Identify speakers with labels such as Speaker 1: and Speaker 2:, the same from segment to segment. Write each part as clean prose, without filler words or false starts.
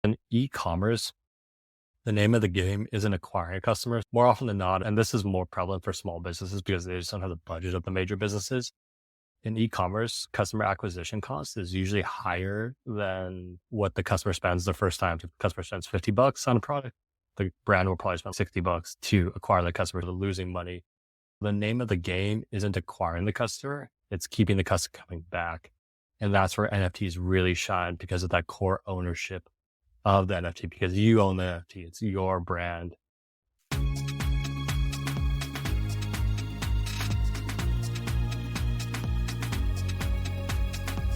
Speaker 1: In e-commerce, the name of the game isn't acquiring customers more often than not. And this is more prevalent for small businesses because they just don't have the budget of the major businesses. In e-commerce, customer acquisition cost is usually higher than what the customer spends the first time. If the customer spends $50 on a product, the brand will probably spend $60 to acquire the customer. They're losing money. The name of the game isn't acquiring the customer. It's keeping the customer coming back. And that's where NFTs really shine because of that core ownership of the NFT, because you own the NFT. It's your brand.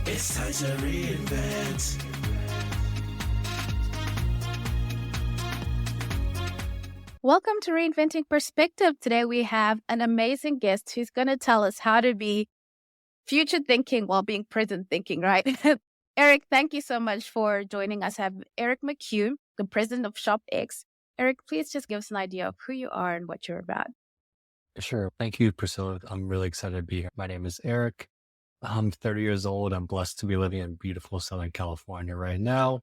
Speaker 2: It's time to reinvent.
Speaker 3: Welcome to Reinventing Perspective. Today we have an amazing guest who's going to tell us how to be future thinking while being present thinking, right? Eric, thank you so much for joining us. I have Eric McHugh, the president of SHOPX. Eric, please just give us an idea of who you are and what you're about.
Speaker 1: Sure. Thank you, Priscilla. I'm really excited to be here. My name is Eric. I'm 30 years old. I'm blessed to be living in beautiful Southern California right now.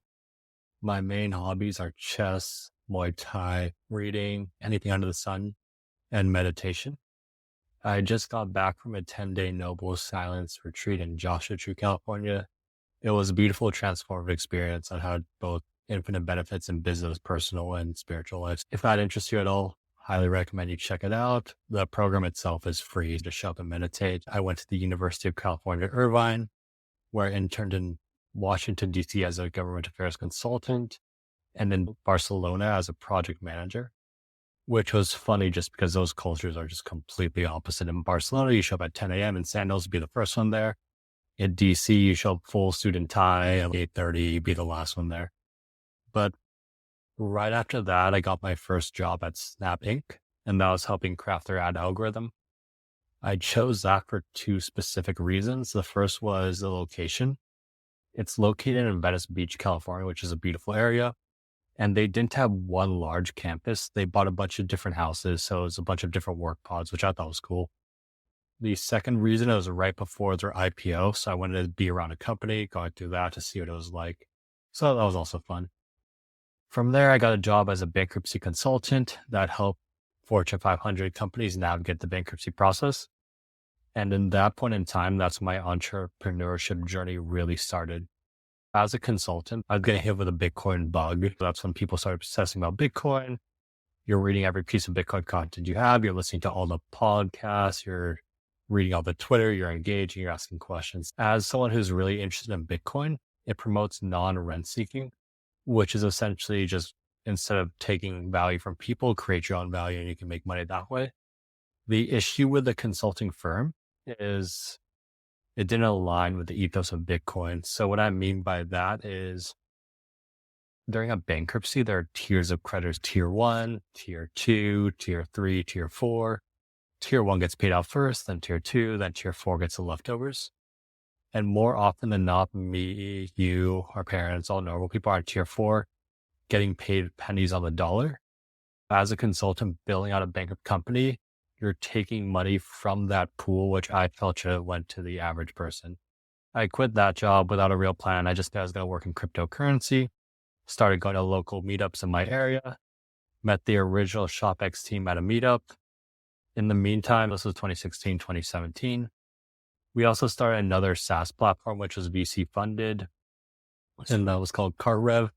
Speaker 1: My main hobbies are chess, Muay Thai, reading, anything under the sun, and meditation. I just got back from a 10-day Noble Silence retreat in Joshua Tree, California. It was a beautiful, transformative experience that had both infinite benefits in business, personal, and spiritual life. If that interests you at all, highly recommend you check it out. The program itself is free to show up and meditate. I went to the University of California, Irvine, where I interned in Washington, DC as a government affairs consultant, and in Barcelona as a project manager, which was funny just because those cultures are just completely opposite. In Barcelona, you show up at 10 a.m. in sandals, be the first one there. In DC, you show up full suit and tie at 8:30, be the last one there. But right after that, I got my first job at Snap Inc., and that was helping craft their ad algorithm. I chose that for two specific reasons. The first was the location. It's located in Venice Beach, California, which is a beautiful area. And they didn't have one large campus. They bought a bunch of different houses. So it was a bunch of different work pods, which I thought was cool. The second reason, it was right before their IPO. So I wanted to be around a company, going through that to see what it was like. So that was also fun. From there, I got a job as a bankruptcy consultant that helped Fortune 500 companies navigate the bankruptcy process. And in that point in time, that's my entrepreneurship journey really started. As a consultant, I was getting hit with a Bitcoin bug. That's when people started obsessing about Bitcoin. You're reading every piece of Bitcoin content you have. You're listening to all the podcasts. You're reading all the Twitter. You're engaging. You're asking questions. As someone who's really interested in Bitcoin, it promotes non-rent seeking, which is essentially just instead of taking value from people, create your own value and you can make money that way. The issue with the consulting firm is it didn't align with the ethos of Bitcoin. So what I mean by that is during a bankruptcy, there are tiers of creditors, tier 1, tier 2, tier 3, tier 4. Tier 1 gets paid out first, then tier 2, then tier 4 gets the leftovers. And more often than not, me, you, our parents, all normal people are in tier 4, getting paid pennies on the dollar. As a consultant building out a bankrupt company, you're taking money from that pool, which I felt should have went to the average person. I quit that job without a real plan. I just knew I was going to work in cryptocurrency, started going to local meetups in my area, met the original ShopX team at a meetup. In the meantime, this was 2016, 2017. We also started another SaaS platform, which was VC-funded, and that was called CarRev.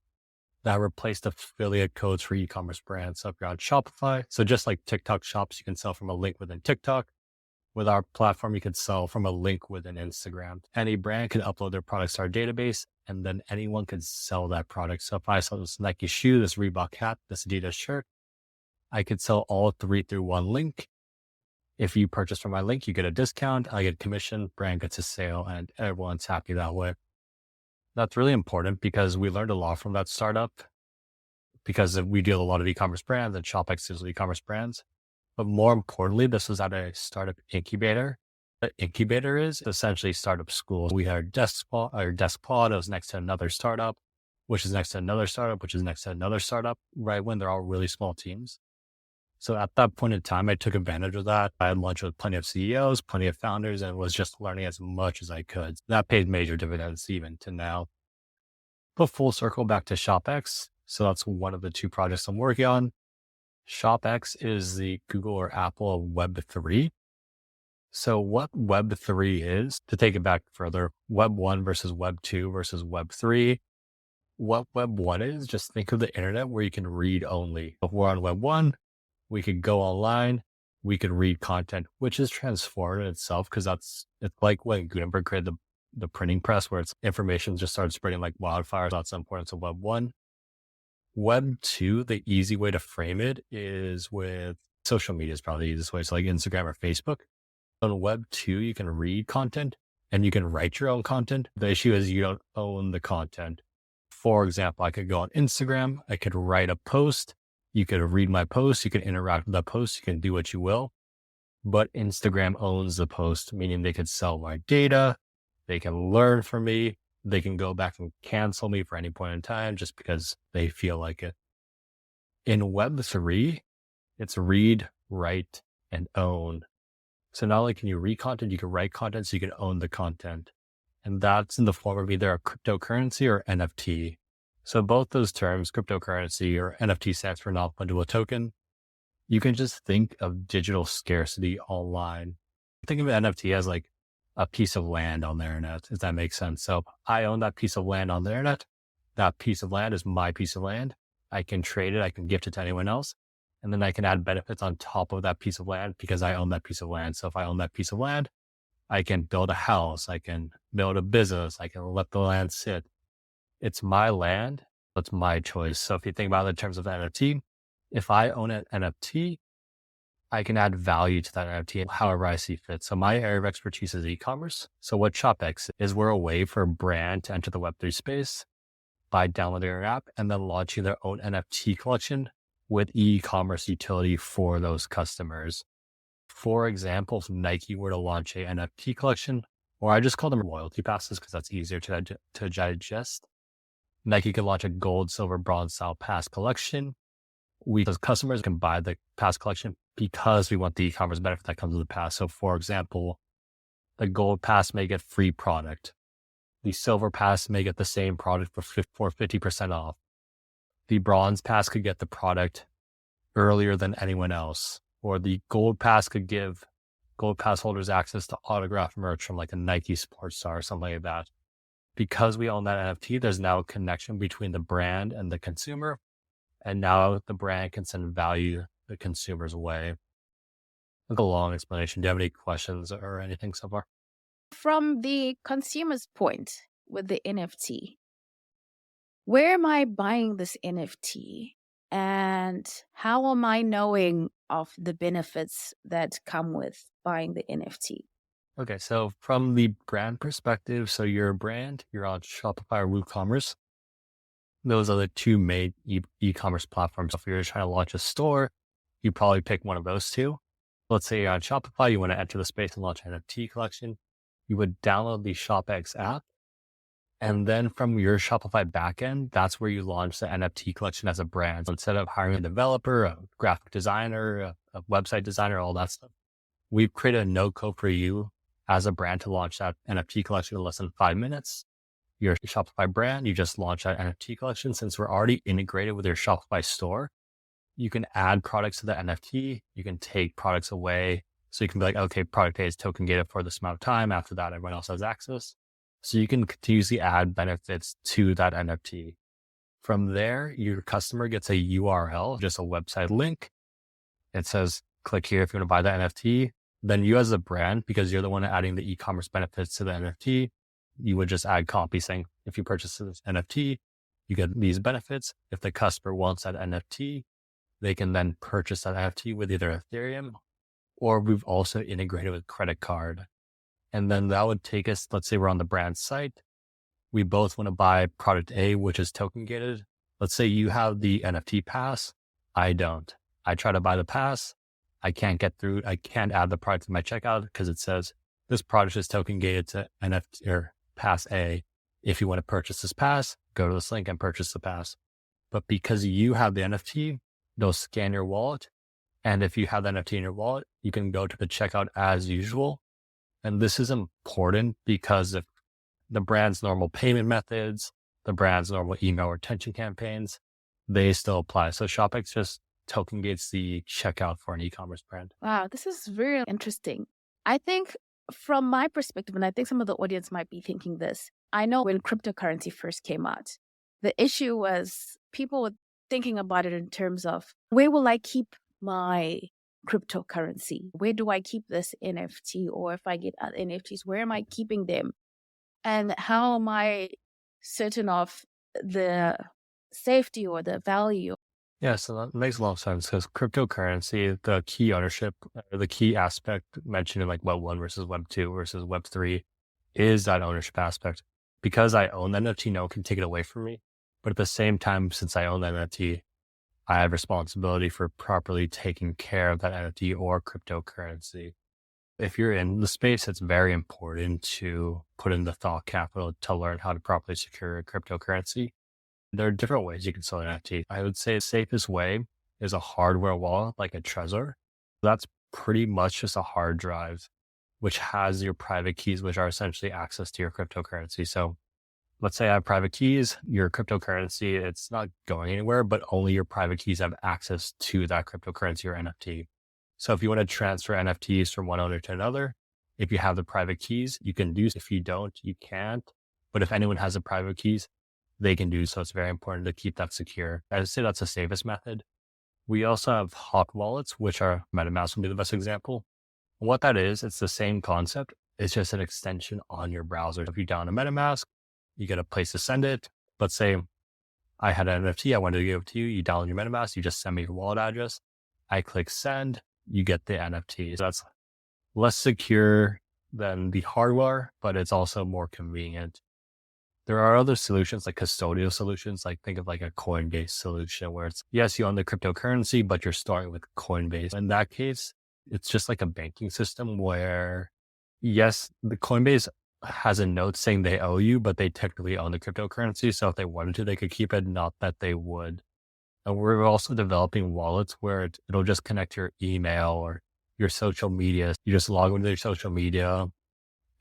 Speaker 1: That replaced affiliate codes for e-commerce brands. So if you're on Shopify, so just like TikTok shops, you can sell from a link within TikTok. With our platform, you can sell from a link within Instagram. Any brand can upload their products to our database, and then anyone can sell that product. So if I sell this Nike shoe, this Reebok hat, this Adidas shirt, I could sell all three through one link. If you purchase from my link, you get a discount, I get commission, brand gets a sale, and everyone's happy that way. That's really important because we learned a lot from that startup because we deal with a lot of e-commerce brands and ShopX deals with e-commerce brands. But more importantly, this was at a startup incubator. The incubator is essentially startup school. We had our desk pod. It was next to another startup, which is next to another startup, which is next to another startup, right when they're all really small teams. So at that point in time, I took advantage of that. I had lunch with plenty of CEOs, plenty of founders, and was just learning as much as I could. That paid major dividends even to now. But full circle back to ShopX. So that's one of the two projects I'm working on. ShopX is the Google or Apple of Web3. So what Web3 is, to take it back further, Web 1 versus Web 2 versus Web 3. What Web 1 is, just think of the internet where you can read only. If we're on Web 1, we could go online, we could read content, which is transformed in itself because it's like when Gutenberg created the printing press where its information just started spreading like wildfire. That's the importance of Web 1. Web 2, the easy way to frame it is with social media is probably the easiest way. So like Instagram or Facebook. On Web 2, you can read content and you can write your own content. The issue is you don't own the content. For example, I could go on Instagram, I could write a post, you could read my post, you can interact with that post, you can do what you will, but Instagram owns the post, meaning they could sell my data, they can learn from me, they can go back and cancel me for any point in time just because they feel like it. In Web 3, it's read, write, and own. So not only can you read content, you can write content so you can own the content. And that's in the form of either a cryptocurrency or NFT. So both those terms, cryptocurrency or NFT, stands for non-fungible token. You can just think of digital scarcity online. Think of an NFT as like a piece of land on the internet, if that makes sense. So I own that piece of land on the internet. That piece of land is my piece of land. I can trade it. I can gift it to anyone else. And then I can add benefits on top of that piece of land because I own that piece of land. So if I own that piece of land, I can build a house, I can build a business, I can let the land sit. It's my land, it's my choice. So if you think about it in terms of NFT, if I own an NFT, I can add value to that NFT however I see fit. So my area of expertise is e-commerce. So what ShopX is, we're a way for a brand to enter the Web3 space by downloading our app and then launching their own NFT collection with e-commerce utility for those customers. For example, if Nike were to launch a NFT collection, or I just call them loyalty passes because that's easier to digest. Nike could launch a gold, silver, bronze style pass collection. We as customers can buy the pass collection because we want the e-commerce benefit that comes with the pass. So for example, the gold pass may get free product. The silver pass may get the same product for 50% off. The bronze pass could get the product earlier than anyone else. Or the gold pass could give gold pass holders access to autographed merch from like a Nike sports star or something like that. Because we own that NFT, there's now a connection between the brand and the consumer. And now the brand can send value the consumer's way. Like a long explanation. Do you have any questions or anything so far?
Speaker 3: From the consumer's point with the NFT, where am I buying this NFT? And how am I knowing of the benefits that come with buying the NFT?
Speaker 1: Okay, so from the brand perspective, so you're a brand, you're on Shopify or WooCommerce. Those are the two main e-commerce platforms. So if you're trying to launch a store, you probably pick one of those two. Let's say you're on Shopify, you want to enter the space and launch an NFT collection. You would download the ShopX app. And then from your Shopify backend, that's where you launch the NFT collection as a brand. So instead of hiring a developer, a graphic designer, a website designer, all that stuff, we've created a no-code for you as a brand to launch that NFT collection in less than 5 minutes. Your Shopify brand, you just launch that NFT collection. Since we're already integrated with your Shopify store, you can add products to the NFT. You can take products away. So you can be like, okay, product A is token gated for this amount of time. After that, everyone else has access. So you can continuously add benefits to that NFT. From there, your customer gets a URL, just a website link. It says, click here if you want to buy the NFT. Then you as a brand, because you're the one adding the e-commerce benefits to the NFT, you would just add copy saying, if you purchase this NFT, you get these benefits. If the customer wants that NFT, they can then purchase that NFT with either Ethereum, or we've also integrated with credit card. And then that would take us, let's say we're on the brand site. We both want to buy product A, which is token gated. Let's say you have the NFT pass. I don't. I try to buy the pass. I can't get through. I can't add the product to my checkout because it says this product is token gated to NFT or pass A. If you want to purchase this pass, go to this link and purchase the pass. But because you have the NFT, they'll scan your wallet. And if you have the NFT in your wallet, you can go to the checkout as usual. And this is important because if the brand's normal payment methods, the brand's normal email retention campaigns, they still apply. So ShopX just token gates the checkout for an e-commerce brand.
Speaker 3: Wow, this is very interesting. I think from my perspective, and I think some of the audience might be thinking this, I know when cryptocurrency first came out, the issue was people were thinking about it in terms of where will I keep my cryptocurrency? Where do I keep this NFT? Or if I get NFTs, where am I keeping them? And how am I certain of the safety or the value?
Speaker 1: Yeah, so that makes a lot of sense because cryptocurrency, the key ownership, the key aspect mentioned in like Web 1 versus Web 2 versus Web 3 is that ownership aspect. Because I own the NFT, no one can take it away from me. But at the same time, since I own the NFT, I have responsibility for properly taking care of that NFT or cryptocurrency. If you're in the space, it's very important to put in the thought capital to learn how to properly secure a cryptocurrency. There are different ways you can sell an NFT. I would say the safest way is a hardware wallet, like a Trezor. That's pretty much just a hard drive, which has your private keys, which are essentially access to your cryptocurrency. So let's say I have private keys, your cryptocurrency, it's not going anywhere, but only your private keys have access to that cryptocurrency or NFT. So if you want to transfer NFTs from one owner to another, if you have the private keys, you can do so. If you don't, you can't. But if anyone has the private keys, they can do so. It's very important to keep that secure. I would say that's the safest method. We also have hot wallets, which are MetaMask would be the best example. And what that is, it's the same concept. It's just an extension on your browser. If you download a MetaMask, you get a place to send it. Let's say I had an NFT, I wanted to give it to you. You download your MetaMask, you just send me your wallet address. I click send, you get the NFT. So that's less secure than the hardware, but it's also more convenient. There are other solutions like custodial solutions, like think of like a Coinbase solution where it's, yes, you own the cryptocurrency, but you're starting with Coinbase. In that case, it's just like a banking system where, yes, the Coinbase has a note saying they owe you, but they technically own the cryptocurrency. So if they wanted to, they could keep it, not that they would. And we're also developing wallets where it'll just connect to your email or your social media. You just log into your social media,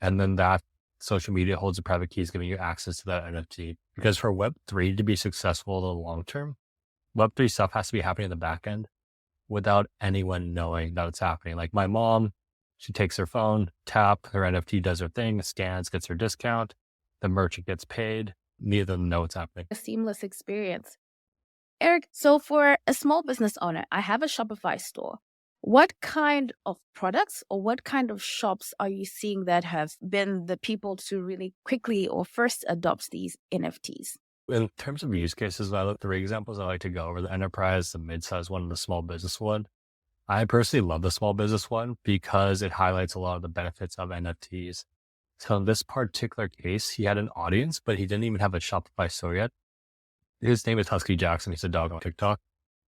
Speaker 1: and then that social media holds the private keys, giving you access to that NFT. Because for Web3 to be successful in the long term, Web3 stuff has to be happening in the back end without anyone knowing that it's happening. Like my mom, she takes her phone, tap, her NFT does her thing, scans, gets her discount, the merchant gets paid. Neither of them know what's happening.
Speaker 3: A seamless experience. Eric, so for a small business owner, I have a Shopify store. What kind of products or what kind of shops are you seeing that have been the people to really quickly or first adopt these NFTs?
Speaker 1: In terms of use cases, I look 3 examples I like to go over: the enterprise, the mid-size one, and the small business one. I personally love the small business one because it highlights a lot of the benefits of NFTs. So in this particular case, he had an audience, but he didn't even have a Shopify store yet. His name is Husky Jackson. He's a dog on TikTok.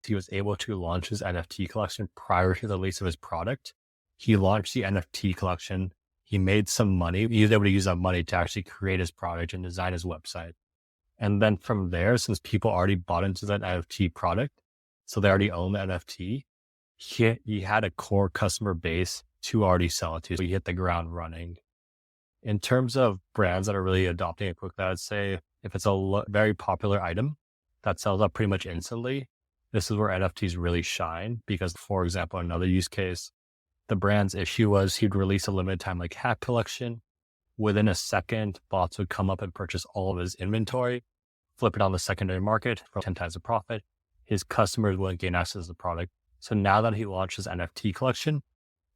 Speaker 1: He was able to launch his NFT collection prior to the release of his product. He launched the NFT collection. He made some money. He was able to use that money to actually create his product and design his website. And then from there, since people already bought into that NFT product, so they already own the NFT, he had a core customer base to already sell it to. So he hit the ground running. In terms of brands that are really adopting it quickly, I would say if it's a very popular item that sells out pretty much instantly, this is where NFTs really shine. Because, for example, another use case, the brand's issue was he'd release a limited time like hat collection. Within a second, bots would come up and purchase all of his inventory, flip it on the secondary market for 10 times the profit. His customers wouldn't gain access to the product. So now that he launched his NFT collection,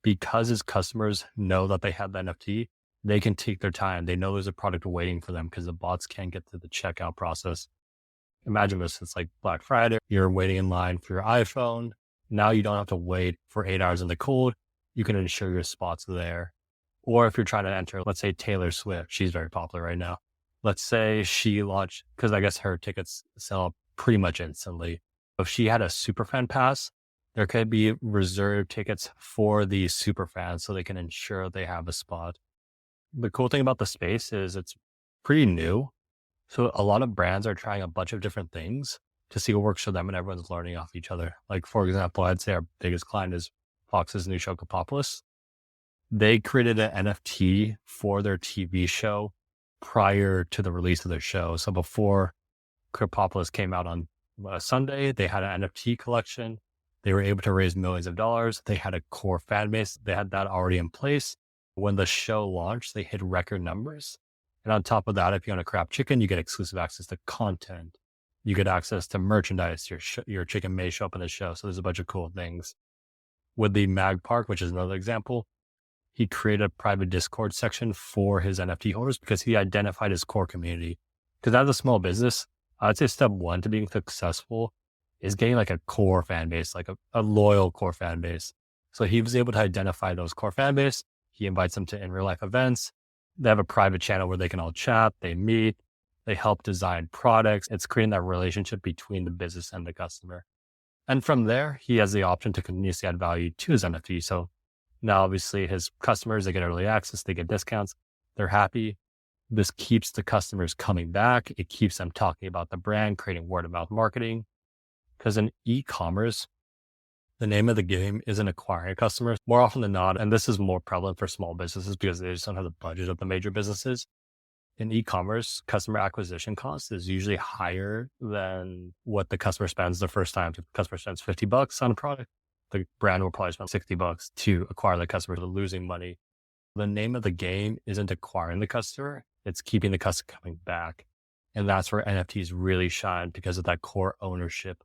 Speaker 1: because his customers know that they have the NFT, they can take their time. They know there's a product waiting for them because the bots can't get to the checkout process. Imagine this, it's like Black Friday. You're waiting in line for your iPhone. Now you don't have to wait for 8 hours in the cold. You can ensure your spot's there. Or if you're trying to enter, let's say Taylor Swift, she's very popular right now. Let's say she launched, because I guess her tickets sell pretty much instantly. If she had a superfan pass, there could be reserved tickets for the superfans so they can ensure they have a spot. The cool thing about the space is it's pretty new. So a lot of brands are trying a bunch of different things to see what works for them, and everyone's learning off each other. Like, for example, I'd say our biggest client is Fox's new show, Kapopolis. They created an NFT for their TV show prior to the release of the show. So before Cryptopolis came out on Sunday, they had an NFT collection. They were able to raise millions of dollars. They had a core fan base. They had that already in place. When the show launched, they hit record numbers. And on top of that, if you own a crab chicken, you get exclusive access to content. You get access to merchandise. Your chicken may show up in the show. So there's a bunch of cool things. With the Mag Park, which is another example, he created a private Discord section for his NFT holders because he identified his core community. Because as a small business, I'd say step one to being successful is getting like a core fan base, like a loyal core fan base. So he was able to identify those core fan base. He invites them to in real life events. They have a private channel where they can all chat, they meet, they help design products. It's creating that relationship between the business and the customer. And from there, he has the option to continuously add value to his NFT. So now obviously his customers, they get early access, they get discounts, they're happy. This keeps the customers coming back. It keeps them talking about the brand, creating word of mouth marketing. Because in e-commerce, the name of the game isn't acquiring customers more often than not. And this is more prevalent for small businesses because they just don't have the budget of the major businesses. In e-commerce, customer acquisition cost is usually higher than what the customer spends the first time. If the customer spends $50 on a product, the brand will probably spend $60 to acquire the customer. They're losing money. The name of the game isn't acquiring the customer. It's keeping the customer coming back. And that's where NFTs really shine because of that core ownership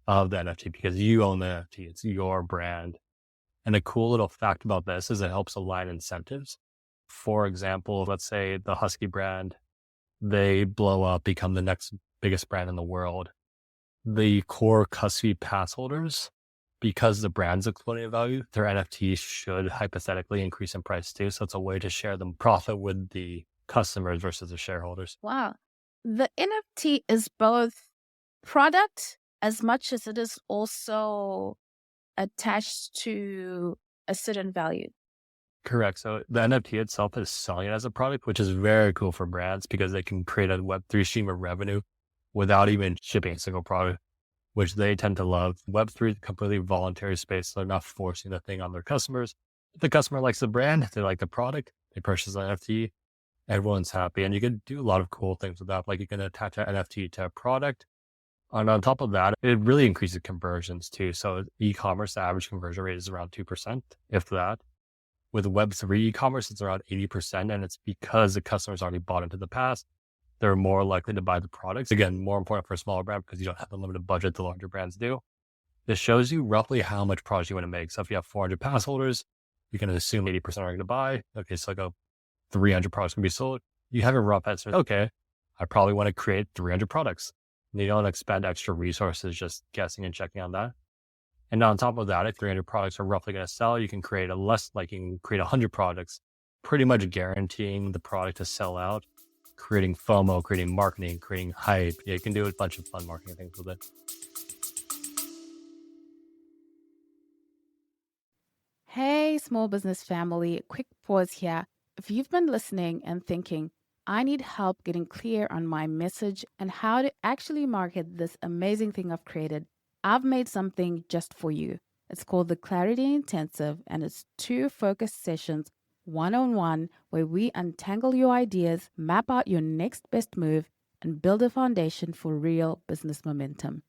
Speaker 1: of the NFT, because you own the NFT. It's your brand. And a cool little fact about this is it helps align incentives. For example, let's say the Husky brand, they blow up, become the next biggest brand in the world. The core Husky pass holders, because the brand's exploding in value, their NFTs should hypothetically increase in price too. So it's a way to share the profit with the customers versus the shareholders.
Speaker 3: Wow. The NFT is both product as much as it is also attached to a certain value.
Speaker 1: Correct. So the NFT itself is selling it as a product, which is very cool for brands because they can create a Web3 stream of revenue without even shipping a single product, which they tend to love. Web3 is a completely voluntary space. So they're not forcing the thing on their customers. If the customer likes the brand, they like the product, they purchase an NFT, everyone's happy. And you can do a lot of cool things with that. Like you can attach an NFT to a product. And on top of that, it really increases conversions too. So e-commerce, the average conversion rate is around 2%, if that. With Web3 e-commerce, it's around 80%. And it's because the customers already bought into the past. They're more likely to buy the products. Again, more important for a smaller brand because you don't have the limited budget the larger brands do. This shows you roughly how much product you want to make. So if you have 400 pass holders, you can assume 80% are going to buy. Okay, so like 300 products can be sold. You have a rough estimate. Okay, I probably want to create 300 products. And you don't expend extra resources just guessing and checking on that. And on top of that, if 300 products are roughly going to sell, you can create you can create 100 products, pretty much guaranteeing the product to sell out, creating FOMO, creating marketing, creating hype. Yeah, you can do a bunch of fun marketing things with it.
Speaker 3: Hey, small business family, quick pause here. If you've been listening and thinking, I need help getting clear on my message and how to actually market this amazing thing I've created, I've made something just for you. It's called the Clarity Intensive, and it's 2 focused sessions, one-on-one, where we untangle your ideas, map out your next best move, and build a foundation for real business momentum.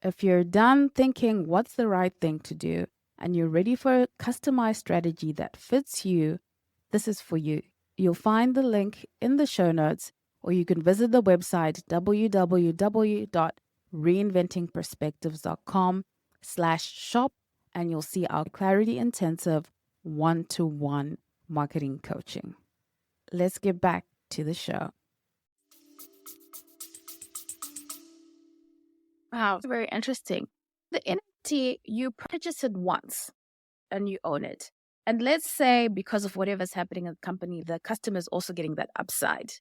Speaker 3: If you're done thinking what's the right thing to do, and you're ready for a customized strategy that fits you, this is for you. You'll find the link in the show notes, or you can visit the website www.reinventingperspectives.com/shop, and you'll see our Clarity Intensive 1-to-1 marketing coaching. Let's get back to the show. Wow, very interesting. The NFT, you purchase it once and you own it. And let's say because of whatever's happening in the company, the customer is also getting that upside.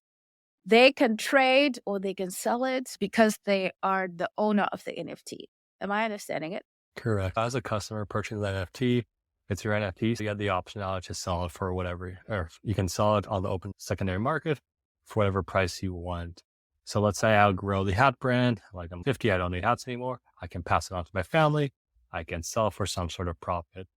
Speaker 3: They can trade or they can sell it because they are the owner of the NFT. Am I understanding it?
Speaker 1: Correct. As a customer purchasing the NFT, it's your NFT. So you have the optionality to sell it for whatever, or you can sell it on the open secondary market for whatever price you want. So let's say I outgrow the hat brand, like I'm 50, I don't need hats anymore. I can pass it on to my family. I can sell for some sort of profit.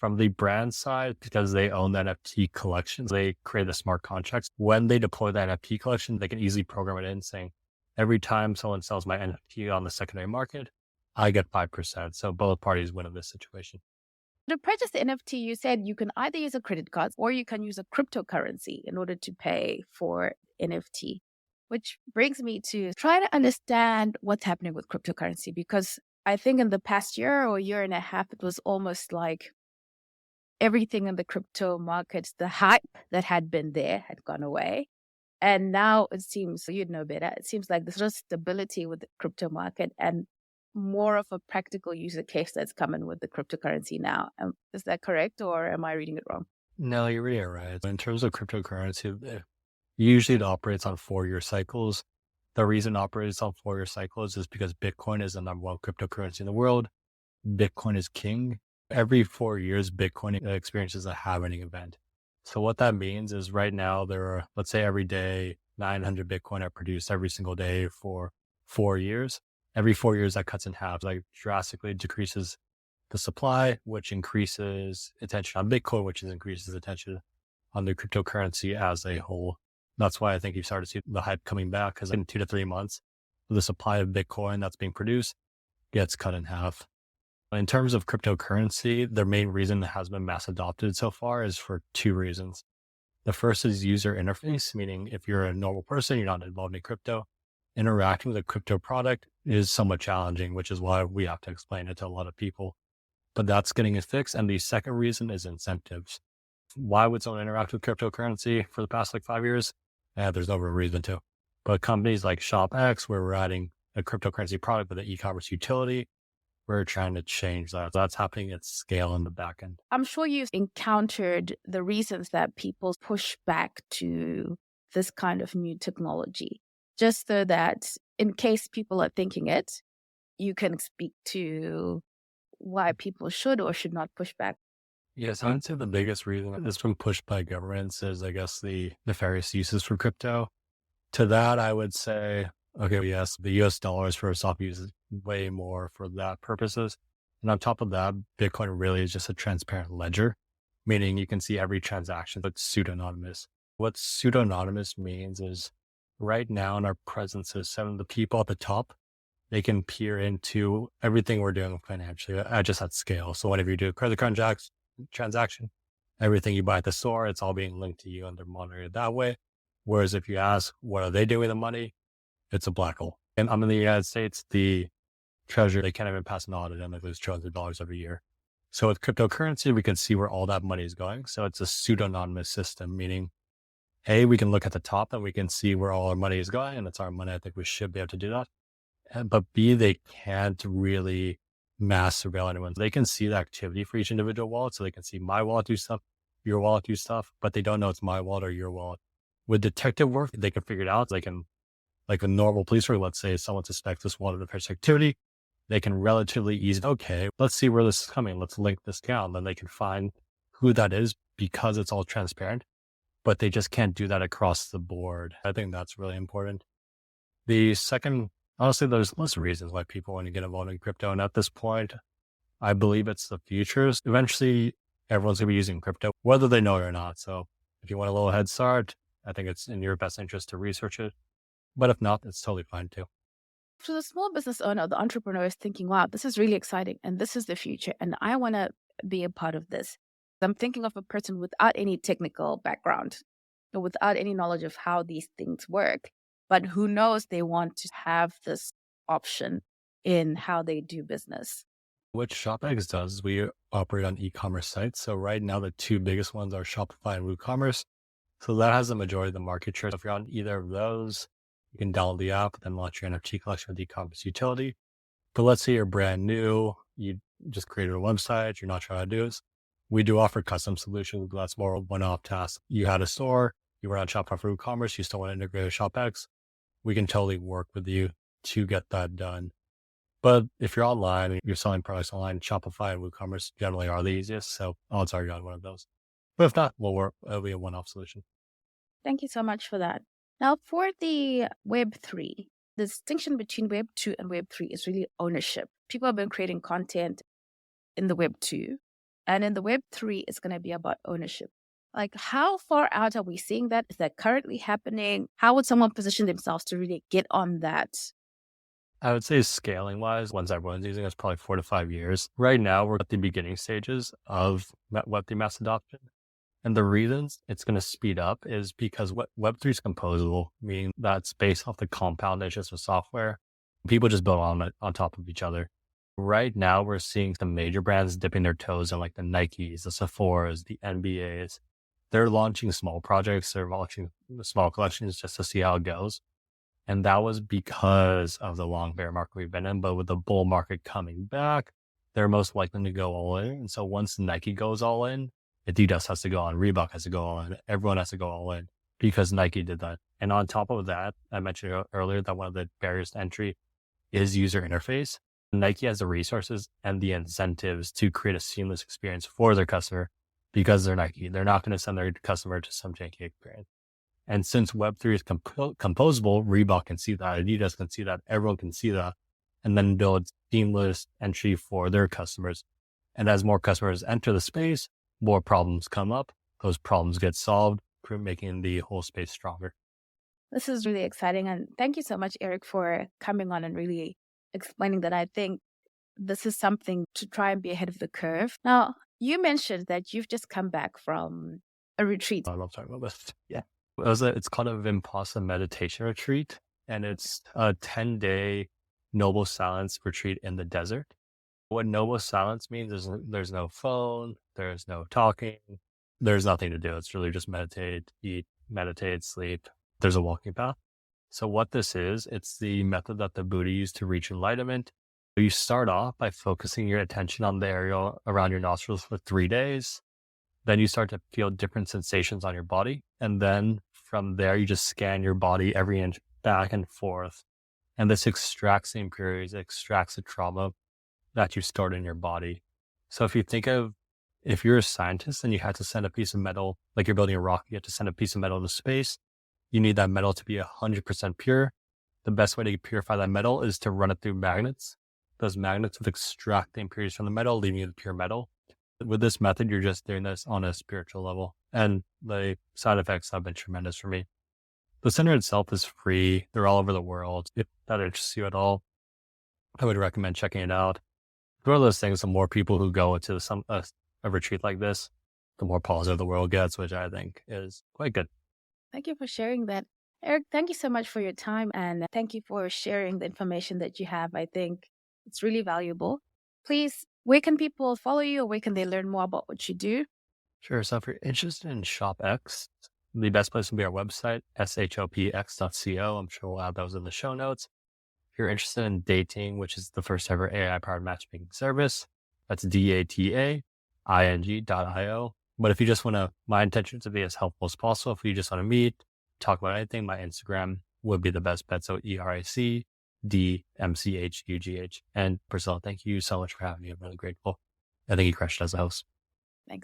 Speaker 1: From the brand side, because they own the NFT collections, they create the smart contracts. When they deploy the NFT collection, they can easily program it in saying, every time someone sells my NFT on the secondary market, I get 5%. So both parties win in this situation.
Speaker 3: To purchase the NFT, you said you can either use a credit card or you can use a cryptocurrency in order to pay for NFT, which brings me to try to understand what's happening with cryptocurrency, because I think in the past year or year and a half, it was almost like everything in the crypto markets, the hype that had been there had gone away. And now it seems, you'd know better, it seems like there's just stability with the crypto market and more of a practical user case that's coming with the cryptocurrency now. Is that correct, or am I reading it wrong?
Speaker 1: No, you're really right. In terms of cryptocurrency, usually it operates on 4-year cycles. The reason it operates on 4-year cycles is because Bitcoin is the number one cryptocurrency in the world. Bitcoin is king. Every 4 years, Bitcoin experiences a halving event. So what that means is right now there are, let's say every day, 900 Bitcoin are produced every single day for 4 years. Every 4 years that cuts in half, like drastically decreases the supply, which increases attention on Bitcoin, which increases attention on the cryptocurrency as a whole. That's why I think you start to see the hype coming back, because in 2 to 3 months, the supply of Bitcoin that's being produced gets cut in half. In terms of cryptocurrency, the main reason it has been mass adopted so far is for 2 reasons. The first is user interface, meaning if you're a normal person, you're not involved in crypto, interacting with a crypto product is somewhat challenging, which is why we have to explain it to a lot of people. But that's getting it fixed. And the second reason is incentives. Why would someone interact with cryptocurrency for the past 5 years? There's no real reason to. But companies like SHOPX, where we're adding a cryptocurrency product with an e-commerce utility, we're trying to change that. That's happening at scale in the back end.
Speaker 3: I'm sure you've encountered the reasons that people push back to this kind of new technology, just so that in case people are thinking it, you can speak to why people should or should not push back.
Speaker 1: Yes, I'd say the biggest reason it's been pushed by governments is, I guess, the nefarious uses for crypto. To that, I would say, okay, yes, the US dollar is for soft uses way more for that purposes. And on top of that, Bitcoin really is just a transparent ledger, meaning you can see every transaction, but pseudonymous. What pseudonymous means is right now in our present system, the people at the top, they can peer into everything we're doing financially just at scale. So whenever you do a credit card transaction, everything you buy at the store, it's all being linked to you and they're monitoring it that way. Whereas if you ask, what are they doing with the money? It's a black hole. And I'm in the United States, the treasury, they can't even pass an audit and they lose trillions of dollars every year. So with cryptocurrency, we can see where all that money is going. So it's a pseudonymous system, meaning A, we can look at the top and we can see where all our money is going, and it's our money. I think we should be able to do that. But B, they can't really mass surveil anyone. They can see the activity for each individual wallet. So they can see my wallet do stuff, your wallet do stuff, but they don't know it's my wallet or your wallet. With detective work, they can figure it out. They can, like a normal police work, let's say someone suspects this wallet of nefarious activity, they can relatively easily, okay, let's see where this is coming. Let's link this down. Then they can find who that is because it's all transparent, but they just can't do that across the board. I think that's really important. The second, honestly, there's lots of reasons why people want to get involved in crypto. And at this point, I believe it's the futures. Eventually, everyone's going to be using crypto, whether they know it or not. So if you want a little head start, I think it's in your best interest to research it. But if not, it's totally fine too.
Speaker 3: For the small business owner, the entrepreneur is thinking, wow, this is really exciting and this is the future and I want to be a part of this. I'm thinking of a person without any technical background or without any knowledge of how these things work, but who knows they want to have this option in how they do business.
Speaker 1: What ShopX does is we operate on e-commerce sites. So right now, the 2 biggest ones are Shopify and WooCommerce. So that has the majority of the market share. So if you're on either of those, you can download the app, then launch your NFT collection with the e-commerce utility. But let's say you're brand new, you just created a website, you're not sure how to do this. We do offer custom solutions, but that's more one-off tasks. You had a store, you were on Shopify for WooCommerce, you still want to integrate with ShopX. We can totally work with you to get that done. But if you're online and you're selling products online, Shopify and WooCommerce generally are the easiest. So odds are you're on one of those. But if not, it'll be a one-off solution.
Speaker 3: Thank you so much for that. Now, for the Web3, the distinction between Web 2 and Web 3 is really ownership. People have been creating content in the Web 2, And in the Web3, it's going to be about ownership. Like, how far out are we seeing that? Is that currently happening? How would someone position themselves to really get on that?
Speaker 1: I would say scaling wise, once everyone's using it, it's probably 4 to 5 years. Right now, we're at the beginning stages of Web3 mass adoption. And the reasons it's going to speed up is because Web3 is composable, meaning that's based off the compound natures of software. People just build on top of each other. Right now, we're seeing some major brands dipping their toes in, like the Nikes, the Sephoras, the NBAs. They're launching small projects. They're launching small collections just to see how it goes. And that was because of the long bear market we've been in. But with the bull market coming back, they're most likely to go all in. And so once Nike goes all in, Adidas has to go on, Reebok has to go all in, everyone has to go all in because Nike did that. And on top of that, I mentioned earlier that one of the barriers to entry is user interface. Nike has the resources and the incentives to create a seamless experience for their customer because they're Nike. They're not going to send their customer to some janky experience. And since Web3 is composable, Reebok can see that, Adidas can see that, everyone can see that, and then build seamless entry for their customers. And as more customers enter the space, more problems come up. Those problems get solved, making the whole space stronger.
Speaker 3: This is really exciting. And thank you so much, Eric, for coming on and really explaining that. I think this is something to try and be ahead of the curve. Now, you mentioned that you've just come back from a retreat.
Speaker 1: I love talking about this. Yeah. It's called a Vipassana meditation retreat, and it's a 10-day noble silence retreat in the desert. What noble silence means is there's no phone, there's no talking, there's nothing to do. It's really just meditate, eat, meditate, sleep. There's a walking path. So what this is, it's the method that the Buddha used to reach enlightenment. You start off by focusing your attention on the area around your nostrils for 3 days. Then you start to feel different sensations on your body. And then from there, you just scan your body every inch back and forth. And this extracts the impurities, extracts the trauma that you stored in your body. So if you're a scientist and you had to send a piece of metal, like you're building a rocket, you have to send a piece of metal into space. You need that metal to be 100% pure. The best way to purify that metal is to run it through magnets. Those magnets would extract the impurities from the metal, leaving you the pure metal. With this method, you're just doing this on a spiritual level, and the side effects have been tremendous for me. The center itself is free. They're all over the world. If that interests you at all, I would recommend checking it out. It's one of those things, the more people who go into a retreat like this, the more positive the world gets, which I think is quite good.
Speaker 3: Thank you for sharing that. Eric, thank you so much for your time, and thank you for sharing the information that you have. I think it's really valuable. Please, where can people follow you, or where can they learn more about what you do?
Speaker 1: Sure. So if you're interested in SHOPX, the best place will be our website, shopx.co. I'm sure we'll add those in the show notes. If you're interested in dating, which is the first ever AI-powered matchmaking service, that's dating.io. But if you just want to, my intention is to be as helpful as possible. If you just want to meet, talk about anything, my Instagram would be the best bet. So ERICDMCHUGH. And Priscilla, thank you so much for having me. I'm really grateful. I think you crushed it as a host.
Speaker 3: Thanks.